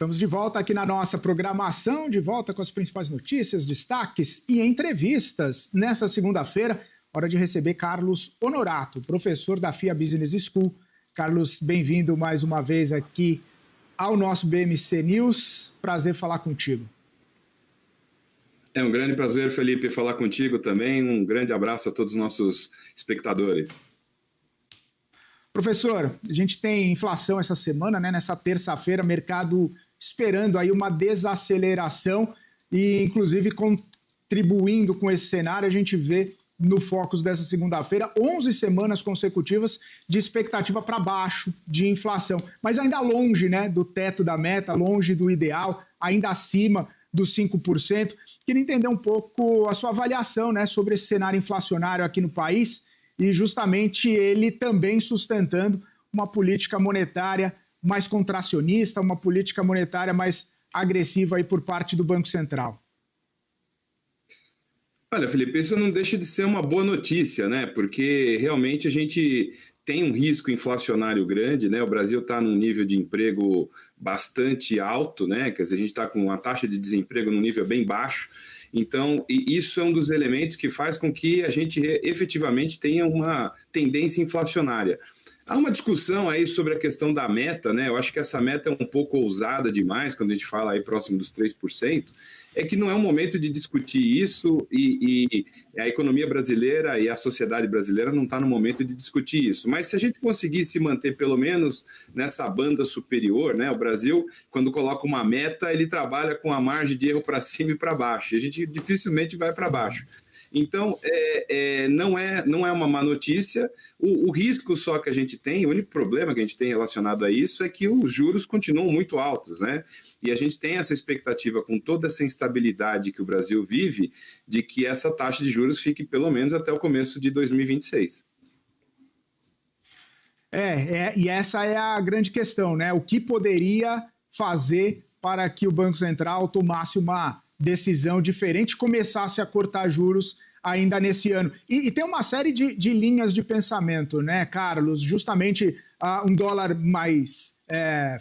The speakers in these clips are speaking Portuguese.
Estamos de volta aqui na nossa programação, de volta com as principais notícias, destaques e entrevistas. Nessa segunda-feira, hora de receber Carlos Honorato, professor da FIA Business School. Carlos, bem-vindo mais uma vez aqui ao nosso BMC News. Prazer falar contigo. É um grande prazer, Felipe, falar contigo também. Um grande abraço a todos os nossos espectadores. Professor, a gente tem inflação essa semana, né? Nessa terça-feira, mercado esperando aí uma desaceleração e, inclusive, contribuindo com esse cenário, a gente vê no Focus dessa segunda-feira 11 semanas consecutivas de expectativa para baixo de inflação, mas ainda longe, né, do teto da meta, longe do ideal, ainda acima dos 5%. Queria entender um pouco a sua avaliação, né, sobre esse cenário inflacionário aqui no país e justamente ele também sustentando uma política monetária mais contracionista, uma política monetária mais agressiva aí por parte do Banco Central. Olha, Felipe, isso não deixa de ser uma boa notícia, né? Porque realmente a gente tem um risco inflacionário grande, né? O Brasil está num nível de emprego bastante alto, né? Quer dizer, a gente está com uma taxa de desemprego num nível bem baixo. Então, isso é um dos elementos que faz com que a gente efetivamente tenha uma tendência inflacionária. Há uma discussão aí sobre a questão da meta, né? Eu acho que essa meta é um pouco ousada demais quando a gente fala aí próximo dos 3%. É que não é um momento de discutir isso e a economia brasileira e a sociedade brasileira não está no momento de discutir isso. Mas se a gente conseguir se manter pelo menos nessa banda superior, né? O Brasil, quando coloca uma meta, ele trabalha com a margem de erro para cima e para baixo. E a gente dificilmente vai para baixo. Então, não é uma má notícia. O risco só que a gente tem, o único problema que a gente tem relacionado a isso é que os juros continuam muito altos, né? E a gente tem essa expectativa, com toda essa instabilidade que o Brasil vive, de que essa taxa de juros fique pelo menos até o começo de 2026. E essa é a grande questão, né? O que poderia fazer para que o Banco Central tomasse uma decisão diferente, começasse a cortar juros ainda nesse ano. E tem uma série de linhas de pensamento, né, Carlos? Justamente um dólar mais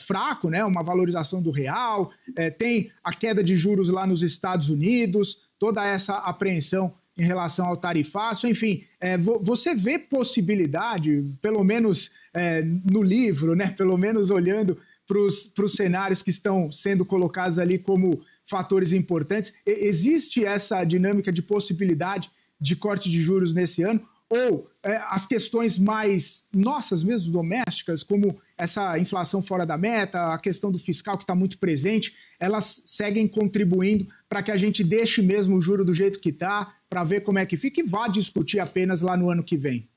fraco, né, uma valorização do real, tem a queda de juros lá nos Estados Unidos, toda essa apreensão em relação ao tarifácio, enfim, você vê possibilidade, pelo menos no livro, né, pelo menos olhando para os cenários que estão sendo colocados ali como fatores importantes. Existe essa dinâmica de possibilidade de corte de juros nesse ano? Ou as questões mais nossas mesmo, domésticas, como essa inflação fora da meta, a questão do fiscal que está muito presente, elas seguem contribuindo para que a gente deixe mesmo o juro do jeito que está, para ver como é que fica e vá discutir apenas lá no ano que vem?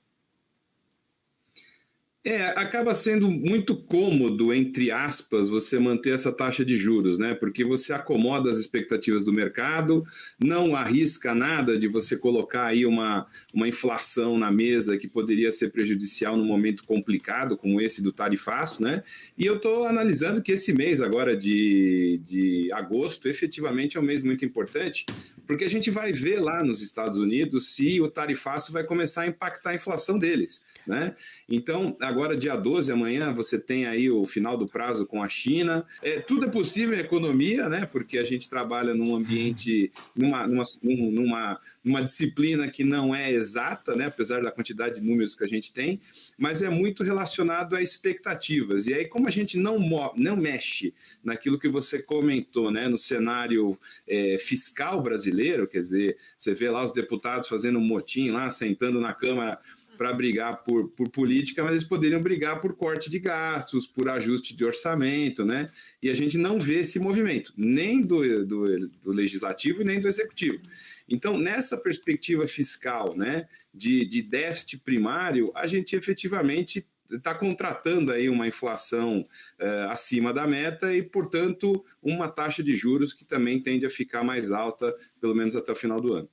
Acaba sendo muito cômodo, entre aspas, você manter essa taxa de juros, né? Porque você acomoda as expectativas do mercado, não arrisca nada de você colocar aí uma inflação na mesa que poderia ser prejudicial num momento complicado como esse do tarifaço, né? E eu estou analisando que esse mês agora de agosto, efetivamente é um mês muito importante, porque a gente vai ver lá nos Estados Unidos se o tarifaço vai começar a impactar a inflação deles, né? Então, agora dia 12, amanhã, você tem aí o final do prazo com a China. Tudo é possível em economia, né? Porque a gente trabalha num ambiente, numa disciplina que não é exata, né? Apesar da quantidade de números que a gente tem, mas é muito relacionado a expectativas. E aí, como a gente não mexe naquilo que você comentou, né? No cenário fiscal brasileiro, quer dizer, você vê lá os deputados fazendo um motim lá, sentando na Câmara para brigar por política, mas eles poderiam brigar por corte de gastos, por ajuste de orçamento, né? E a gente não vê esse movimento, nem do legislativo nem do executivo. Então, nessa perspectiva fiscal, né, de déficit primário, a gente efetivamente está contratando aí uma inflação acima da meta e, portanto, uma taxa de juros que também tende a ficar mais alta, pelo menos até o final do ano.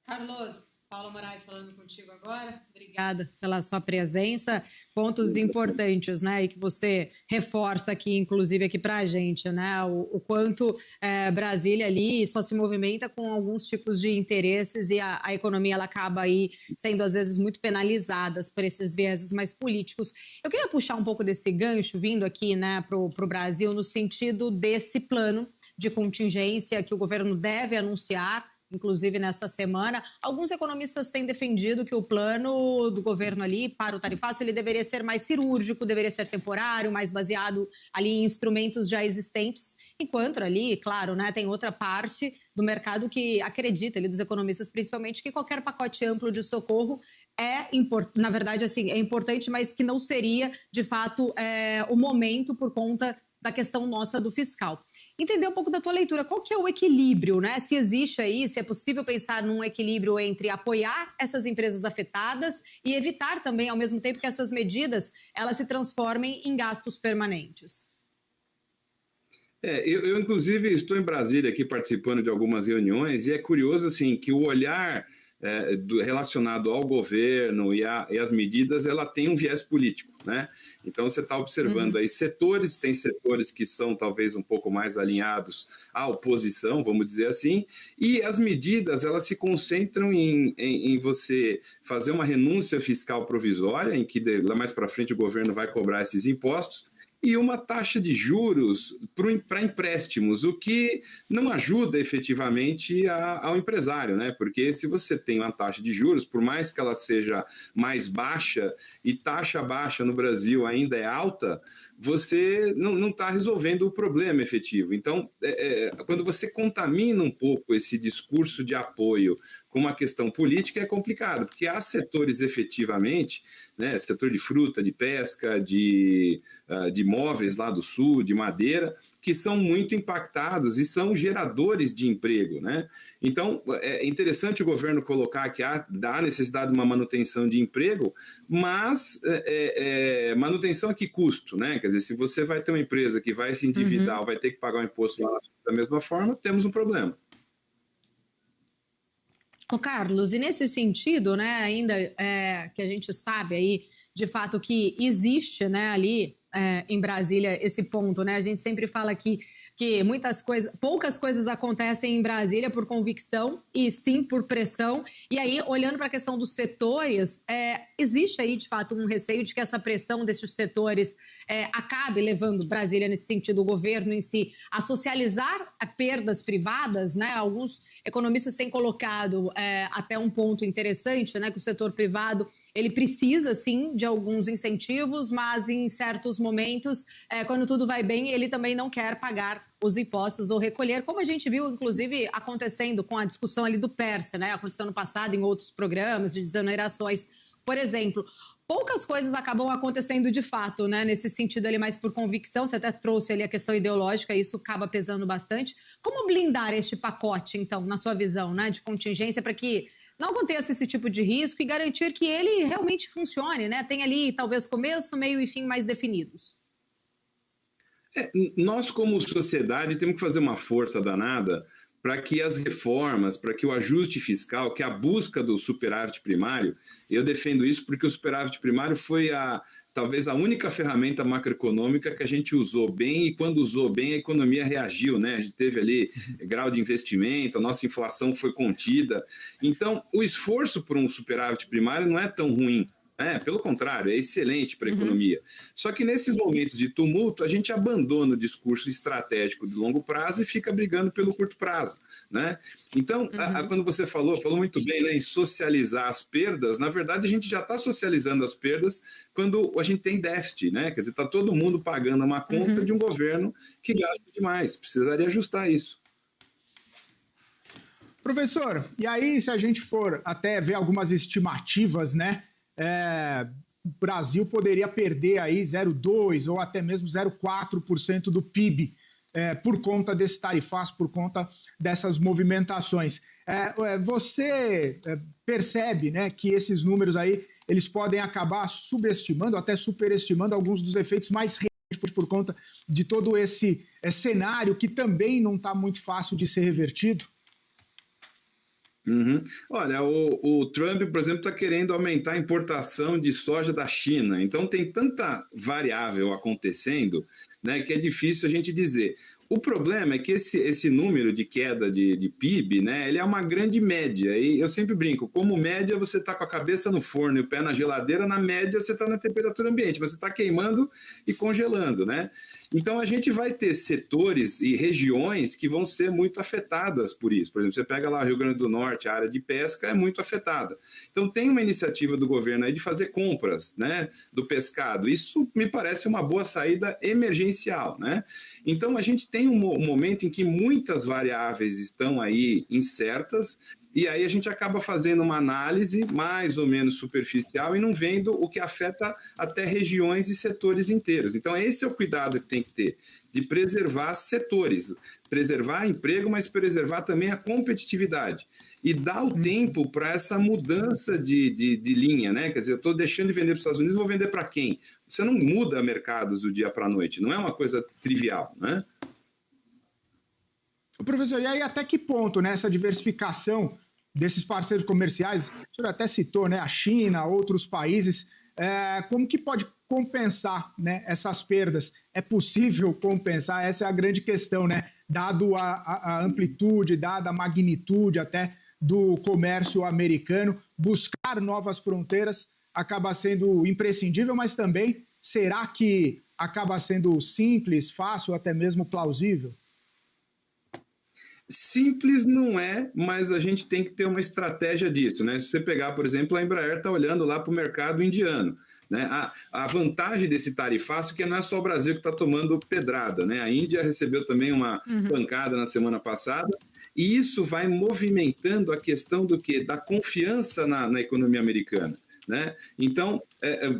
Carlos, Paula Moraes falando contigo agora. Obrigada pela sua presença. Pontos importantes, né? E que você reforça aqui, inclusive aqui para a gente, né? O quanto Brasília ali só se movimenta com alguns tipos de interesses e a economia ela acaba aí sendo às vezes muito penalizada por esses vieses mais políticos. Eu queria puxar um pouco desse gancho vindo aqui, né, para o Brasil no sentido desse plano de contingência que o governo deve anunciar, inclusive nesta semana. Alguns economistas têm defendido que o plano do governo ali para o tarifaço ele deveria ser mais cirúrgico, deveria ser temporário, mais baseado ali em instrumentos já existentes, enquanto ali, claro, né, tem outra parte do mercado que acredita, ali, dos economistas principalmente, que qualquer pacote amplo de socorro na verdade, assim, é importante, mas que não seria, de fato, o momento por conta da questão nossa do fiscal. Entender um pouco da tua leitura, qual que é o equilíbrio, né? Se existe aí, se é possível pensar num equilíbrio entre apoiar essas empresas afetadas e evitar também, ao mesmo tempo, que essas medidas elas se transformem em gastos permanentes. Eu, inclusive, estou em Brasília aqui participando de algumas reuniões e é curioso, assim, que o olhar relacionado ao governo e as medidas, ela tem um viés político, né? Então, você está observando aí tem setores que são talvez um pouco mais alinhados à oposição, vamos dizer assim, e as medidas, elas se concentram em você fazer uma renúncia fiscal provisória, em que lá mais para frente o governo vai cobrar esses impostos, e uma taxa de juros para empréstimos, o que não ajuda efetivamente ao empresário, né? Porque se você tem uma taxa de juros, por mais que ela seja mais baixa, e taxa baixa no Brasil ainda é alta, você não está resolvendo o problema efetivo. Então, quando você contamina um pouco esse discurso de apoio com uma questão política, é complicado, porque há setores efetivamente, né, setor de fruta, de pesca, de móveis lá do sul, de madeira, que são muito impactados e são geradores de emprego, né? Então, é interessante o governo colocar que há necessidade de uma manutenção de emprego, mas manutenção a que custo, né? Quer dizer, se você vai ter uma empresa que vai se endividar ou vai ter que pagar o imposto lá da mesma forma, temos um problema. Ô Carlos, e nesse sentido, né, ainda que a gente sabe aí, de fato, que existe, né, ali em Brasília esse ponto, né? A gente sempre fala que poucas coisas acontecem em Brasília por convicção e sim por pressão. E aí, olhando para a questão dos setores, existe aí, de fato, um receio de que essa pressão desses setores acabe levando Brasília, nesse sentido, o governo em si, a socializar perdas privadas, né? Alguns economistas têm colocado até um ponto interessante, né? Que o setor privado, ele precisa, sim, de alguns incentivos, mas em certos momentos, quando tudo vai bem, ele também não quer pagar os impostos ou recolher, como a gente viu, inclusive, acontecendo com a discussão ali do PERSE, né? Aconteceu no passado em outros programas de desonerações, por exemplo. Poucas coisas acabam acontecendo de fato, né? Nesse sentido ali, mais por convicção. Você até trouxe ali a questão ideológica, isso acaba pesando bastante. Como blindar este pacote, então, na sua visão, né? De contingência, para que não aconteça esse tipo de risco e garantir que ele realmente funcione, né? Tem ali, talvez, começo, meio e fim mais definidos. Nós, como sociedade, temos que fazer uma força danada para que as reformas, para que o ajuste fiscal, que a busca do superávit primário, eu defendo isso porque o superávit primário foi talvez a única ferramenta macroeconômica que a gente usou bem, e quando usou bem a economia reagiu, né? A gente teve ali grau de investimento, a nossa inflação foi contida. Então, o esforço por um superávit primário não é tão ruim. Pelo contrário, é excelente para a economia. Só que nesses momentos de tumulto, a gente abandona o discurso estratégico de longo prazo e fica brigando pelo curto prazo, né? Então, quando você falou muito bem, né, em socializar as perdas, na verdade a gente já está socializando as perdas quando a gente tem déficit, né? Quer dizer, está todo mundo pagando uma conta de um governo que gasta demais. Precisaria ajustar isso. Professor, e aí se a gente for até ver algumas estimativas, né? O Brasil poderia perder aí 0,2% ou até mesmo 0,4% do PIB por conta desse tarifaço, por conta dessas movimentações. Você percebe, né, que esses números aí eles podem acabar subestimando, até superestimando alguns dos efeitos mais reais por conta de todo esse cenário que também não está muito fácil de ser revertido? Uhum. Olha, o Trump, por exemplo, está querendo aumentar a importação de soja da China. Então, tem tanta variável acontecendo, né, que é difícil a gente dizer. O problema é que esse número de queda de PIB, né, ele é uma grande média. E eu sempre brinco, como média, você está com a cabeça no forno e o pé na geladeira, na média você está na temperatura ambiente, mas você está queimando e congelando, né? Então, a gente vai ter setores e regiões que vão ser muito afetadas por isso. Por exemplo, você pega lá o Rio Grande do Norte, a área de pesca é muito afetada. Então, tem uma iniciativa do governo aí de fazer compras, né, do pescado. Isso me parece uma boa saída emergencial, né? Então, a gente tem um momento em que muitas variáveis estão aí incertas, e aí a gente acaba fazendo uma análise mais ou menos superficial e não vendo o que afeta até regiões e setores inteiros. Então, esse é o cuidado que tem que ter, de preservar setores, preservar emprego, mas preservar também a competitividade. E dar o tempo para essa mudança de linha, né? Quer dizer, eu estou deixando de vender para os Estados Unidos, vou vender para quem? Você não muda mercados do dia para a noite, não é uma coisa trivial, né? Professor, e aí até que ponto, né, essa diversificação desses parceiros comerciais, o senhor até citou, né, a China, outros países, como que pode compensar, né, essas perdas? É possível compensar? Essa é a grande questão, né? Dado a amplitude, dada a magnitude até do comércio americano, buscar novas fronteiras acaba sendo imprescindível, mas também será que acaba sendo simples, fácil, até mesmo plausível? Simples não é, mas a gente tem que ter uma estratégia disso, né? Se você pegar, por exemplo, a Embraer está olhando lá para o mercado indiano, né? A vantagem desse tarifaço é que não é só o Brasil que está tomando pedrada, né? A Índia recebeu também uma pancada na semana passada, e isso vai movimentando a questão do quê? Da confiança na economia americana. Né? Então,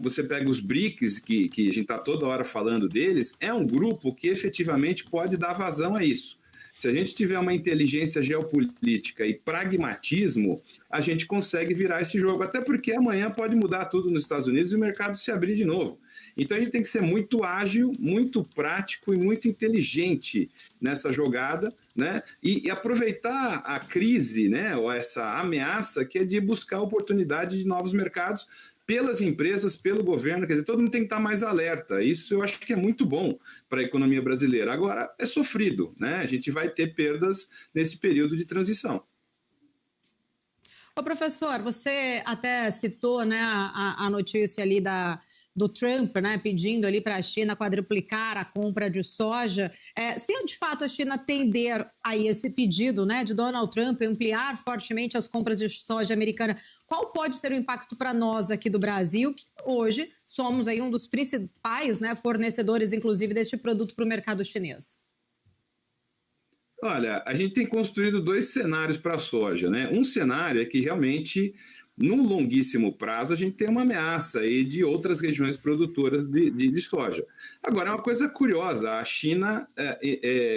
você pega os BRICS, que a gente está toda hora falando deles, é um grupo que efetivamente pode dar vazão a isso. Se a gente tiver uma inteligência geopolítica e pragmatismo, a gente consegue virar esse jogo. Até porque amanhã pode mudar tudo nos Estados Unidos e o mercado se abrir de novo. Então a gente tem que ser muito ágil, muito prático e muito inteligente nessa jogada, né? E aproveitar a crise, né? Ou essa ameaça que é de buscar oportunidade de novos mercados pelas empresas, pelo governo, quer dizer, todo mundo tem que estar mais alerta. Isso eu acho que é muito bom para a economia brasileira. Agora, é sofrido, né? A gente vai ter perdas nesse período de transição. Ô, professor, você até citou, né, a notícia ali do Trump, né, pedindo ali para a China quadruplicar a compra de soja. Se de fato a China atender a esse pedido, né, de Donald Trump ampliar fortemente as compras de soja americana, qual pode ser o impacto para nós aqui do Brasil, que hoje somos aí um dos principais, né, fornecedores, inclusive, deste produto para o mercado chinês? Olha, a gente tem construído dois cenários para a soja, né? Um cenário é que realmente, no longuíssimo prazo, a gente tem uma ameaça aí de outras regiões produtoras de soja. Agora, é uma coisa curiosa, a China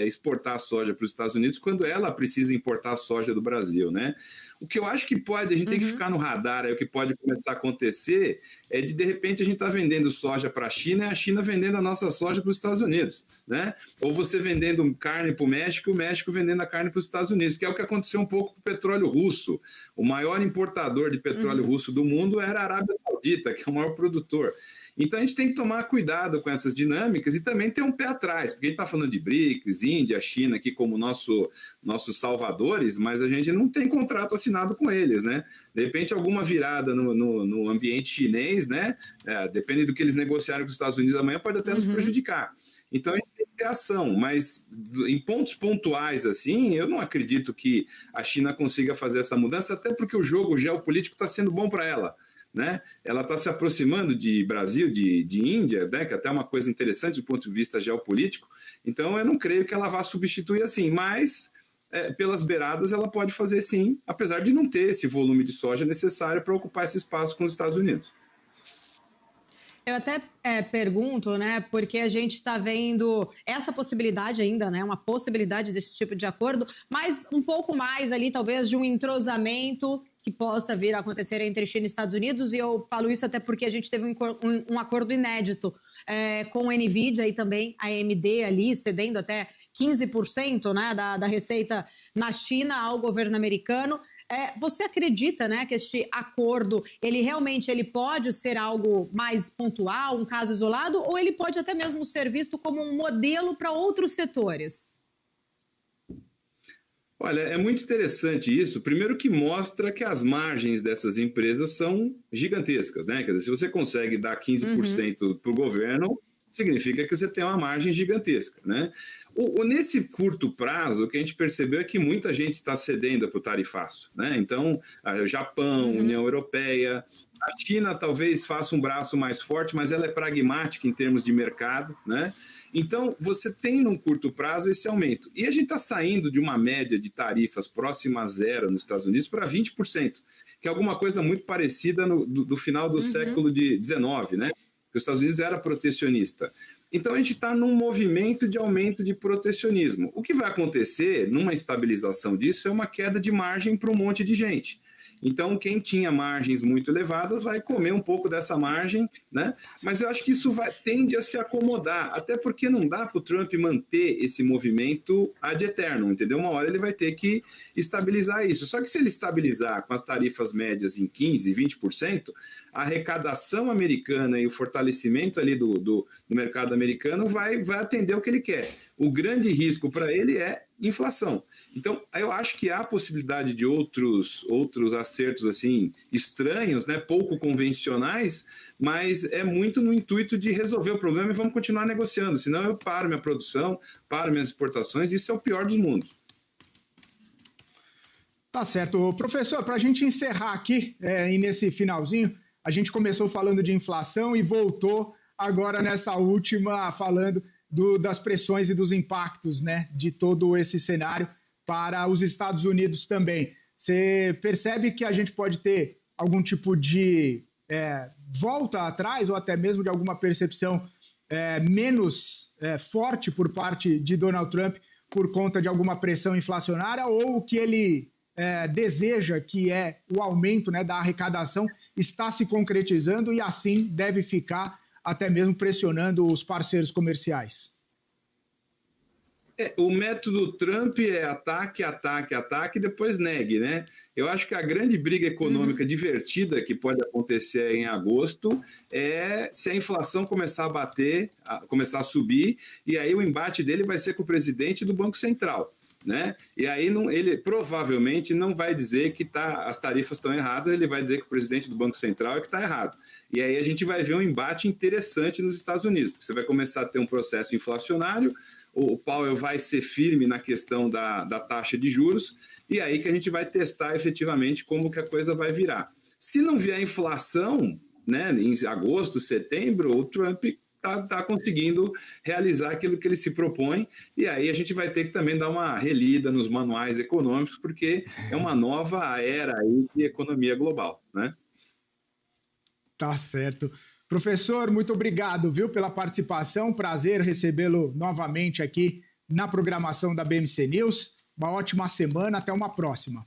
exportar soja para os Estados Unidos quando ela precisa importar soja do Brasil, né? O que eu acho que pode, a gente tem que ficar no radar, aí o que pode começar a acontecer é de repente, a gente está vendendo soja para a China e a China vendendo a nossa soja para os Estados Unidos, né? Ou você vendendo carne para o México e o México vendendo a carne para os Estados Unidos, que é o que aconteceu um pouco com o petróleo russo. O maior importador de petróleo russo do mundo era a Arábia Saudita, que é o maior produtor. Então, a gente tem que tomar cuidado com essas dinâmicas e também ter um pé atrás, porque a gente está falando de BRICS, Índia, China aqui como nossos salvadores, mas a gente não tem contrato assinado com eles, né? De repente, alguma virada no ambiente chinês, né? Depende do que eles negociarem com os Estados Unidos amanhã, pode até nos prejudicar. Então, a gente tem que ter ação, mas em pontos pontuais, assim, eu não acredito que a China consiga fazer essa mudança, até porque o jogo geopolítico está sendo bom para ela. Né? Ela está se aproximando de Brasil, de Índia, né? Que até é uma coisa interessante do ponto de vista geopolítico. Então, eu não creio que ela vá substituir assim, mas pelas beiradas ela pode fazer sim, apesar de não ter esse volume de soja necessário para ocupar esse espaço com os Estados Unidos. Eu até pergunto, né, porque a gente está vendo essa possibilidade ainda, né, uma possibilidade desse tipo de acordo, mas um pouco mais ali, talvez, de um entrosamento que possa vir a acontecer entre China e Estados Unidos, e eu falo isso até porque a gente teve um acordo inédito com a NVIDIA e também a AMD ali, cedendo até 15%, né, da receita na China ao governo americano. Você acredita, né, que este acordo, ele realmente pode ser algo mais pontual, um caso isolado, ou ele pode até mesmo ser visto como um modelo para outros setores? Olha, é muito interessante isso. Primeiro que mostra que as margens dessas empresas são gigantescas, né? Quer dizer, se você consegue dar 15% para o governo, significa que você tem uma margem gigantesca, né? Nesse curto prazo, o que a gente percebeu é que muita gente está cedendo para o tarifaço, né? Então, o Japão, União Europeia, a China talvez faça um braço mais forte, mas ela é pragmática em termos de mercado, né? Então, você tem num curto prazo esse aumento. E a gente está saindo de uma média de tarifas próxima a zero nos Estados Unidos para 20%, que é alguma coisa muito parecida do final do século XIX, né? Que os Estados Unidos era protecionista. Então, a gente está num movimento de aumento de protecionismo. O que vai acontecer numa estabilização disso é uma queda de margem para um monte de gente. Então, quem tinha margens muito elevadas vai comer um pouco dessa margem, né? Mas eu acho que isso tende a se acomodar, até porque não dá para o Trump manter esse movimento ad eternum, entendeu? Uma hora ele vai ter que estabilizar isso. Só que se ele estabilizar com as tarifas médias em 15%, 20%, a arrecadação americana e o fortalecimento ali do mercado americano vai atender o que ele quer. O grande risco para ele é inflação. Então, eu acho que há possibilidade de outros acertos assim estranhos, né, pouco convencionais, mas é muito no intuito de resolver o problema e vamos continuar negociando, senão eu paro minha produção, paro minhas exportações, isso é o pior dos mundos. Tá certo. Professor, para a gente encerrar aqui, e nesse finalzinho, a gente começou falando de inflação e voltou agora nessa última falando das pressões e dos impactos, né, de todo esse cenário para os Estados Unidos também. Você percebe que a gente pode ter algum tipo de volta atrás ou até mesmo de alguma percepção menos forte por parte de Donald Trump por conta de alguma pressão inflacionária, ou o que ele deseja, que é o aumento, né, da arrecadação, está se concretizando e assim deve ficar até mesmo pressionando os parceiros comerciais? O método Trump é ataque, ataque, ataque e depois negue, né? Eu acho que a grande briga econômica divertida que pode acontecer em agosto é se a inflação começar a bater, começar a subir, e aí o embate dele vai ser com o presidente do Banco Central, né? E aí ele provavelmente não vai dizer que as tarifas estão erradas, ele vai dizer que o presidente do Banco Central é que está errado. E aí a gente vai ver um embate interessante nos Estados Unidos, porque você vai começar a ter um processo inflacionário, o Powell vai ser firme na questão da taxa de juros, e aí que a gente vai testar efetivamente como que a coisa vai virar. Se não vier inflação, né, em agosto, setembro, o Trump está conseguindo realizar aquilo que ele se propõe, e aí a gente vai ter que também dar uma relida nos manuais econômicos, porque é uma nova era aí de economia global, né? Tá certo. Professor, muito obrigado, viu, pela participação. Prazer recebê-lo novamente aqui na programação da BMC News. Uma ótima semana, até uma próxima.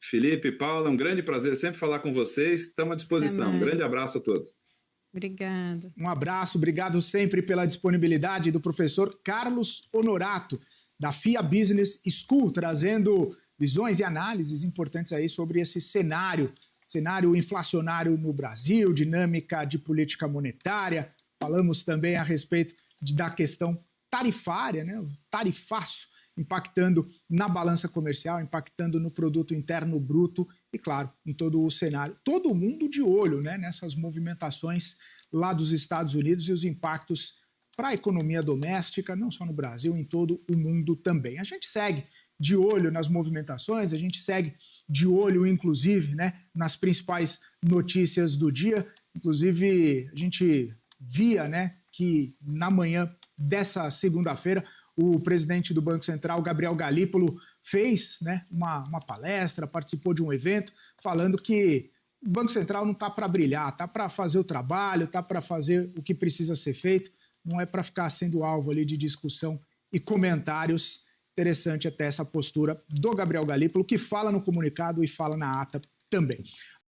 Felipe, Paula, um grande prazer sempre falar com vocês. Estamos à disposição. Um grande abraço a todos. Obrigada. Um abraço, obrigado sempre pela disponibilidade do professor Carlos Honorato, da FIA Business School, trazendo visões e análises importantes aí sobre esse cenário inflacionário no Brasil, dinâmica de política monetária. Falamos também a respeito da questão tarifária, né? O tarifaço impactando na balança comercial, impactando no produto interno bruto e, claro, em todo o cenário. Todo mundo de olho, né, nessas movimentações lá dos Estados Unidos e os impactos para a economia doméstica, não só no Brasil, em todo o mundo também. A gente segue de olho nas movimentações, a gente segue de olho, inclusive, né, nas principais notícias do dia. Inclusive, a gente via, né, que na manhã dessa segunda-feira, o presidente do Banco Central, Gabriel Galípolo, fez, né, uma palestra, participou de um evento, falando que o Banco Central não está para brilhar, está para fazer o trabalho, está para fazer o que precisa ser feito, não é para ficar sendo alvo ali de discussão e comentários. Interessante até essa postura do Gabriel Galípolo, que fala no comunicado e fala na ata também.